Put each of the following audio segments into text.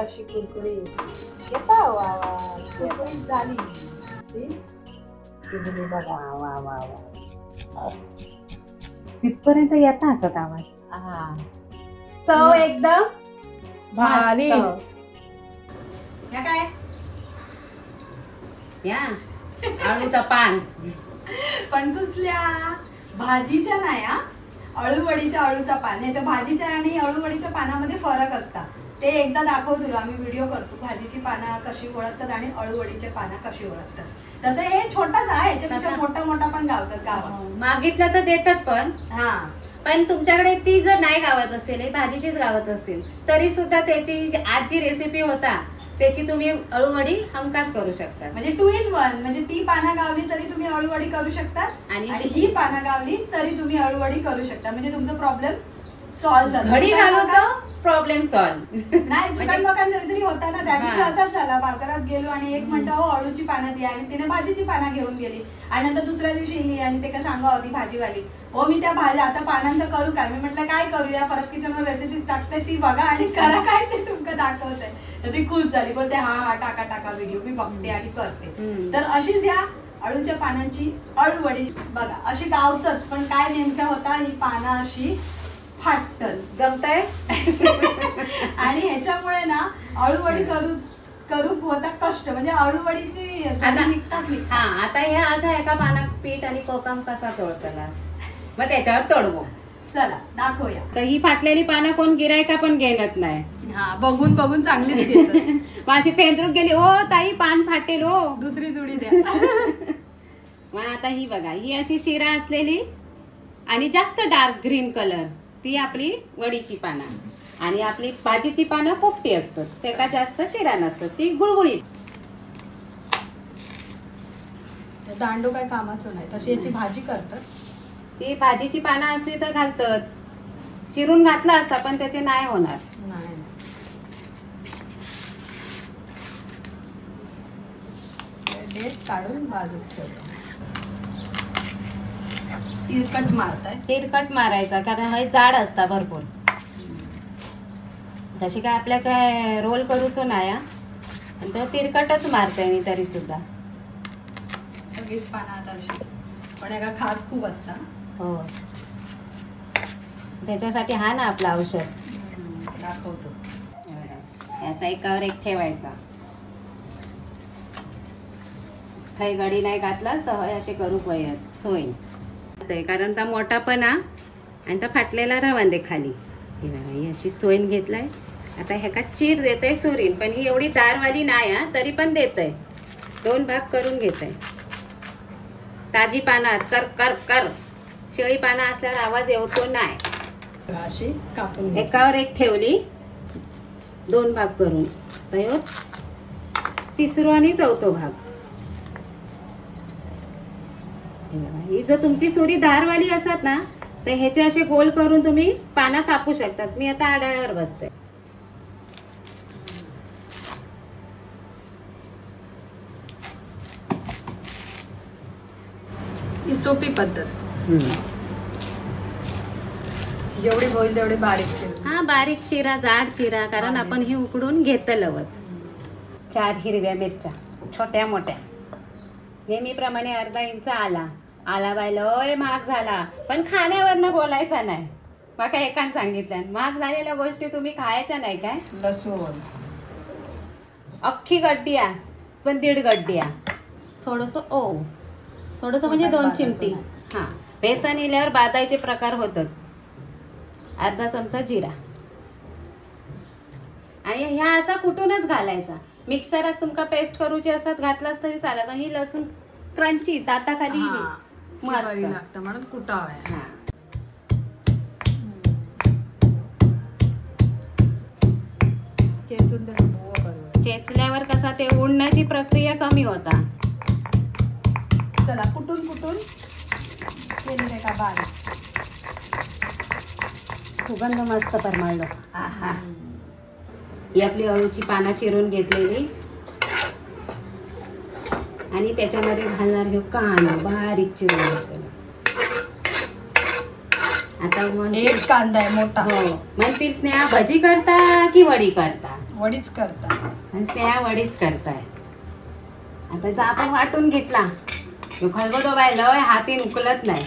अशी कुरकुरीत येता वा वा कुरकुरीत झाली शिजली बघा. वा वा वा तिथपर्यंत येता असत आवाज. हा चव एकदम भारी. या काय या आळूचा पान पण कुसल्या भाजीच्या नाही हा, अळूवडीच्या अळूचा पान. ह्याच्या भाजीच्या आणि अळूवडीच्या पानामध्ये फरक असता. ते एकदा दाखव तुला, आम्ही व्हिडिओ करतो भाजीची पानं कशी ओळखतात आणि अळूवडीचे पानं कशी ओळखतात. तसं हे छोटाच आहे, ह्याच्यापेक्षा मोठा मोठा पण गावतात गावात. मागितलं तर देतात हा पण तुमच्याकडे ती जर नाही गावत असेल, भाजीचीच गावत असेल तरी सुद्धा त्याची आज जी रेसिपी होता त्याची तुम्ही अळूवडी हमखास करू शकता. म्हणजे 2 in 1. म्हणजे ती पानं गावली तरी तुम्ही अळूवडी करू शकता आणि ही पानं गावली तरी तुम्ही अळूवडी करू शकता. म्हणजे तुमचा प्रॉब्लेम सॉल्व्ह झाला. घडी घालून प्रॉब्लेम सॉल्व्ह नाही. चुकन मकन तरी होता ना, त्या दिवशी असाच झाला. बाजारात गेलो आणि एक म्हणतो हो अळूची पानं द्या आणि तिने भाजीची पानं घेऊन गेली आणि नंतर दुसऱ्या दिवशी इली आणि ते का सांगा होती भाजीवाली हो मी त्या भाज्या आता पानांचं करू काय. मी म्हटलं काय करूया, परत किचनवर रेसिपीज टाकते ती बघा आणि करा काय ते तुमचं दाखवतंय. तर ती खुश झाली, बोलते हा हा टाका टाका व्हिडिओ मी बघते आणि करते. तर अशीच या अळूच्या पानांची अळूवडी बघा अशी गावतात. पण काय नेमक्या होता, ही पानं अशी फाटत जमतंय आणि ह्याच्यामुळे ना अळूवडी करू होता कष्ट. म्हणजे अळूवडीची निघतात. हा आता ह्या अशा एका पानात पीठ आणि कोकम कसा तोडतला मग त्याच्यावर तोडवू. चला दाखवूया. तर ही फाटलेली पानं कोण गिरायका पण घेणत नाही. हा बघून बघून चांगलीच घेतात. माझी फेंद्रून गेली ओ ताई पान फाटेल हो दुसरी जुडी द्या. मग आता ही बघा ही अशी शिरा असलेली आणि जास्त डार्क ग्रीन कलर ती आपली वडीची पानं आणि आपली भाजीची पानं पोपटी असतात. ते का जास्त शिरा नसतात, ती गुळगुळीत. दांडू काय कामाचं नाही. तशी याची भाजी करतात. ती भाजीची पानं असली तर घालतात, चिरून घातला असता पण त्याचे नाही होणार. नाही डेट काढून बाजूत ठेवतो. तिरकट मारताय. तिरकट मारायचा कारण हे जाड असता भरपूर. तशी काय आपल्या काय रोल करूचो नाही आणि तो तिरकटच मारताय मी तरी सुद्धा. सगळीच पानं आता अशी पण एका खास खूप असता. हो त्याच्यासाठी हा ना आपला औषध. दाखवतो. याचा एकावर एक ठेवायचा. काही गडी नाही घातलास तर असे करू पाहिजे सोय. कारण त्या मोठापणा आणि त्या फाटलेला रवांदे खाली. ही बघा ही अशी सोयन घेतलाय. आता ह्याका चीर देत आहे सोरीन, पण ही एवढी दारवाली नाही तरी पण देत आहे. 2 भाग करून घेत आहे. ताजी पानं कर कर कर. शेळी पानं असल्यावर आवाज येतो नाही. अशी कापून एकावर एक ठेवली 2 भाग करून. तिसरा आणि चौथा भाग. ही जर तुमची सुरी धारवाली असत ना तर ह्याचे असे गोल करून तुम्ही पानं कापू शकतात. मी आता आडाळ्यावर बसते. ही सोपी पद्धत. जेवढी होईल तेवढी बारीक चिरा. हा बारीक चिरा जाड चिरा कारण आपण ही उकडून घेतलंच. 4 हिरव्या मिरच्या छोट्या मोठ्या नेहमीप्रमाणे अर्धा इंच आला बाय लय महाग झाला पण खाण्यावरनं बोलायचा नाही. मग एकान सांगितलं महाग झालेल्या गोष्टी तुम्ही खायच्या नाही काय. लसूण अख्खी गड्डिया पण 1.5 गड्डिया. थोडंसं म्हणजे 2 चिमटी. हा बेसन इल्यावर बादायचे प्रकार होतात. अर्धा चमचा जिरा आणि ह्या असा कुठूनच घालायचा. मिक्सरात तुमका पेस्ट करूची असत घातलास तरी चालत. पण ही लसूण क्रंची दाताखाली मस्त लागतं म्हणून कुटावं. चेचल्यावर कसा ते उडण्याची प्रक्रिया कमी होता. चला कुटून केलेलं का बारीक. सुगंध मस्त परमाळलो. आहा ही आपली अळूची पानं चिरून घेतलेली आणि त्याच्यामध्ये घालणार हे कांदा बारीक चिरून घेतलेला. आता एक कांदा आहे मोठा. हो म्हणतील स्नेहा भजी करता की वडी करता. वडीच करता आणि त्या वडीच करताय. आता जर आपण वाटून घेतला तो खलबतो बाय लय हाती उकलत नाही.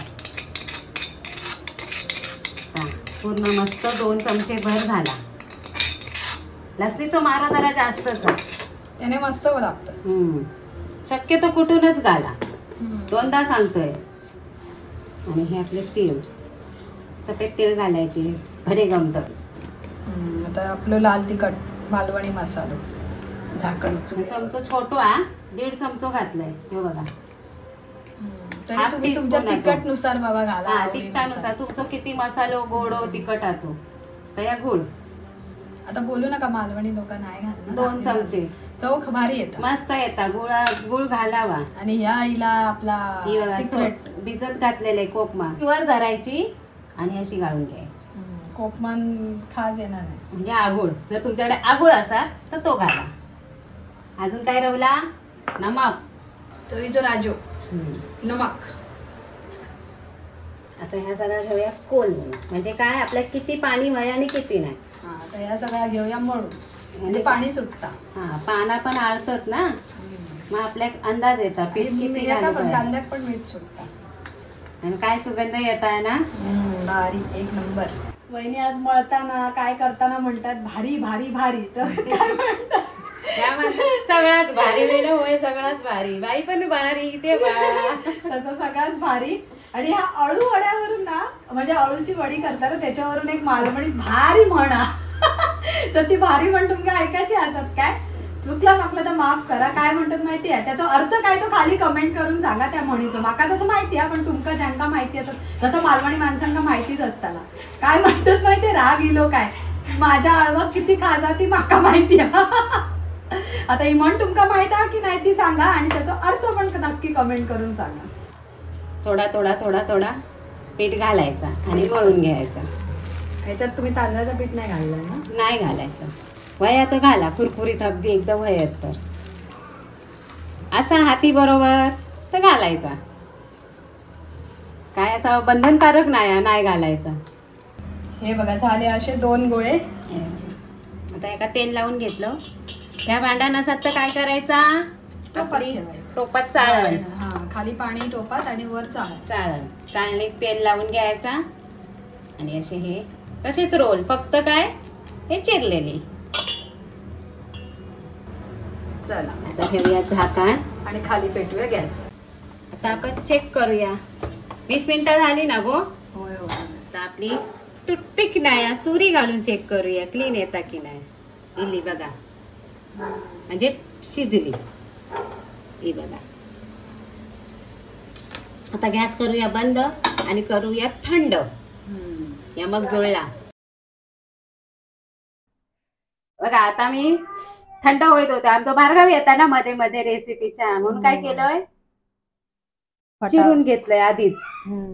पूर्ण मस्त 2 चमचे भर झाला. लसणीचा मारा जरा जास्तच आहे. त्याने मस्त लागतं. शक्यतो कुठूनच घाला. 2दा सांगतोय. आणि हे आपले तीळ, सफेद तीळ घालायचे भरे गमतं. आता आपलं लाल तिखट मालवणी मसालो झाकण चमचो छोटो 1.5 चमचो घातलाय. हे बघा तरी तुम्ही तुमच्या तिखट नुसार बाबा घाला. तिखटानुसार तुमचं किती मसालो गोडो तिखट आतो तर या गुळ. आता बोलू नका मालवणी लोक नाही घालणार. 2 चमचे चव भारी येतात. मस्त येतात. गुळ घालावा. आणि ह्या आईला आपला सिक्रेट भिजत घातलेले कोकमा वर धरायची आणि अशी गाळून घ्यायची. कोकमान खास येणार नाही म्हणजे आगुळ. जर तुमच्याकडे आगुळ असाल तर तो घाला. अजून काय रवला? नमक. चवीचं राजू नमक. आता ह्या सगळ्या घेऊया कोल म्हणजे काय आपल्या किती पाणी वय आणि किती नाही. आता ह्या सगळ्या घेऊया मळून म्हणजे पाणी सुटता. पाना पण आळतात ना मग आपल्या अंदाज येतात पीठ किती कांद्यात पण मीठ सुटता. आणि काय सुगंध येत आहे ना. भारी एक नंबर. वहिनी आज मळताना काय करताना म्हणतात भारी भारी भारी. तर काय म्हणतात सगळ्याच भारी वेळ होय. सगळ्याच भारी. बाई पण भारी ते तसं सगळ्याच भारी. आणि ह्या अळू वड्यावरून ना म्हणजे अळूची वडी करतात त्याच्यावरून एक मालवणी भारी म्हणा. तर ती भारी म्हण तुमका ऐकायची असतात काय. चुकला मागला तर माफ करा. काय म्हणतात माहिती आहे त्याचा अर्थ काय तो खाली कमेंट करून सांगा त्या म्हणीचं. माका तसं माहिती आहे पण तुमका ज्यांका माहिती असत तसं मालवणी माणसांना माहितीच असताना. काय म्हणतात माहितीये राग इलो काय माझ्या आळवा किती खाजा ती माका माहिती आहे. आता ही म्हण तुमका माहित आहे की नाही ती सांगा आणि त्याचा अर्थ पण नक्की कमेंट करून सांगा. थोडा थोडा थोडा थोडा पीठ घालायचा आणि मळून घ्यायचा. ह्याच्यात तुम्ही तांदळाचं पीठ नाही घाललं ना. नाही घालायचं. वयात घाला कुरकुरीत अगदी एकदम वयात. तर असा हाती बरोबर तर घालायचा. काय असा बंधनकारक नाही घालायचा. हे बघा झाले असे 2 गोळे. आता एका तेल लावून घेतलं. त्या भांडा नसत तर काय करायचा टोपात चाळण. खाली पाणी टोपात आणि वर चाळण. चाळणीत तेल लावून घ्यायचा आणि असे हे तसेच रोल फक्त काय हे चिरलेले. चला आता ठेवूया झाकण आणि खाली पेटूया गॅस. आता आपण चेक करूया. 20 मिनिटं झाली ना गो. होय हो. आता आपली टूथपिक नाही सुरी घालून चेक करूया क्लीन येता की नाही. इली बघा म्हणजे शिजली. ही बघा. आता गॅस करूया बंद आणि करूया थंड. या मग जोडला बघा. आता मी थंड होत होते. आमचा भार्गव येता ना मध्ये मध्ये रेसिपीच्या म्हणून काय केलंय चिरून घेतलंय आधीच.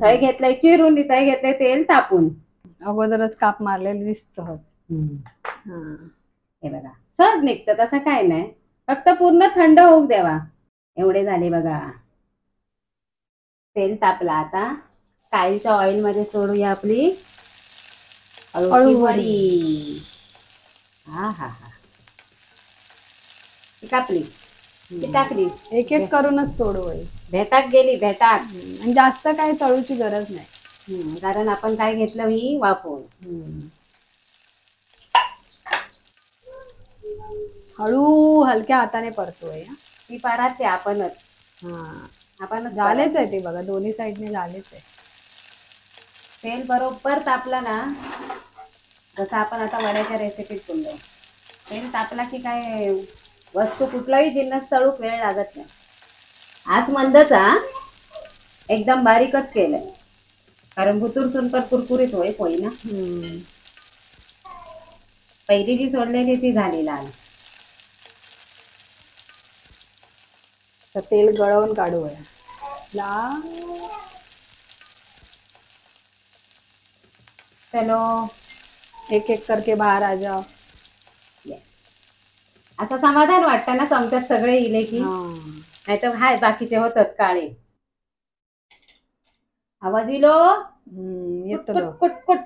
थंय घेतलंय चिरून थंय घेतलंय तेल तापून अगोदरच काप मारलेलं दिसत. हे बघा सहज निघतं तसं काय नाही. फक्त पूर्ण थंड होऊ द्यावा. एवढे झाले बघा. तेल तापला. आता काळीच्या ऑइल मध्ये सोडूया आपली अळूची वडी. हा हा हा कापली टाकली. एक एक करूनच सोडू. भेटाक गेली भेटाक. आणि जास्त काय तळूची गरज नाही कारण आपण काय घेतलं ही वाफवून. हळू हलक्या हाताने परतोय. ती पारात ते आपणच झालेच आहे ते बघा. दोन्ही साईडने झालेच आहे. तेल बरोबर तापलं ना जसं आपण आता वड्याच्या रेसिपीत बोललो. तेल तापला की काय वस्तू कुठलाही जिन्नस तळूक वेळ लागत नाही. आज मंदचा एकदम बारीकच केलंय कारण भुतूरसून पण कुरकुरीत होय पोई ना. पहिली जी सोडलेली ती झाली लाल. तर तेल गळवून काढू ला. चलो एक एक करके बाहेर आ जाओ. असं समाधान वाटतं ना चमच्यात सगळे इले की. नाहीतर हाय बाकीचे होतात काळे. आवाज इलो येतो कुट कुट.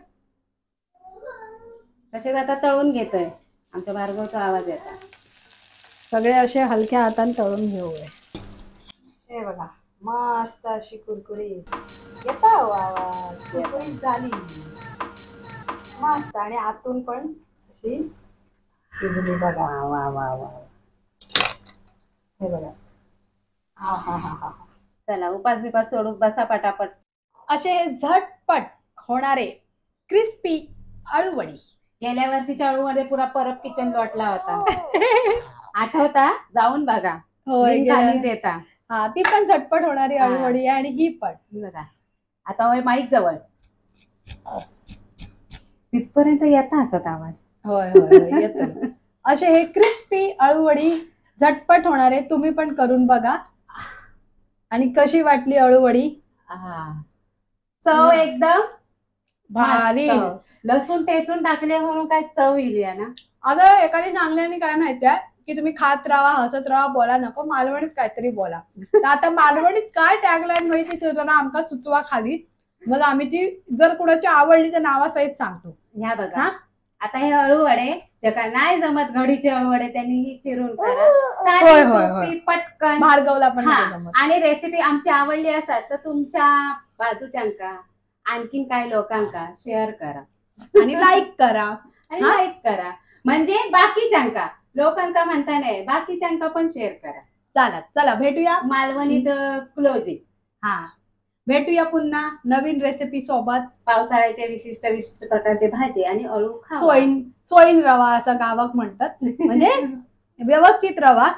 तसेच आता तळून घेतोय आमच्या भार्गवचा आवाज येतात. सगळे असे हलक्या हाताने तळून घेऊया. हे बघा मस्त अशी कुरकुरीत येता आवाज कुरकुरीत झाली मस्त आणि आतून पण अशी शिजली बघा. वा वा वा वा. हे बघा हा हा हा हा. चला उपास बिपास सोडून बसा पटापट. असे हे झटपट होणारे क्रिस्पी अळूवडी. गेल्या वर्षीच्या अळूमध्ये पुरा परत किचन लोटला होता. आठवता? जाऊन बघा. होय, Link गेल्या- खाली देता. हा ती पण झटपट होणारी हा. अळूवडी आहे आणि ही पण. ही बघा आता होय माईक जवळ तिथपर्यंत येता असत आवाज. होय होय होय येतो. असे हे क्रिस्पी अळूवडी झटपट होणारे तुम्ही पण करून बघा. आणि कशी वाटली अळूवडी? हा चव एकदम भारी. मस्त. लसूण ठेचून टाकले म्हणून काय चव येईल ना. आता एकाने सांगण्याने काय माहितीये की तुम्ही खात राहा हसत राहा बोला नको मालवणीत काहीतरी बोला. तर आता मालवणीत काय टॅगलाईन माहिती सुचना आमका सुचवा खाली. मग आम्ही ती जर कुणाची आवडली तर नावासहित सांगतो. ह्या बघा हा? आता हे अळूवडे ज्याका नाही जमत घडीचे अळूवडे त्यांनी ही चिरून करा. होय, साधी, होय, होय. सोपी, पटकन. भार्गवला पण हा. नाही जमत. आणि रेसिपी आमची आवडली असाल तर तुमच्या बाजूच्यांका आणखीन काय लोकांका शेअर करा आणि लाईक करा. आणि हा? लाईक करा. म्हणजे बाकीच्यांका लोकांका म्हणता नाही बाकीच्यांका पण शेअर करा. चला भेटूया. मालवणीत क्लोजिंग. हा भेटूया पुन्हा नवीन रेसिपी सोबत. पावसाळ्याचे विशिष्ट विशिष्ट प्रकारचे भाजी आणि अळू खावा. सोईन रवा असं गावात म्हणतात. म्हणजे व्यवस्थित रवा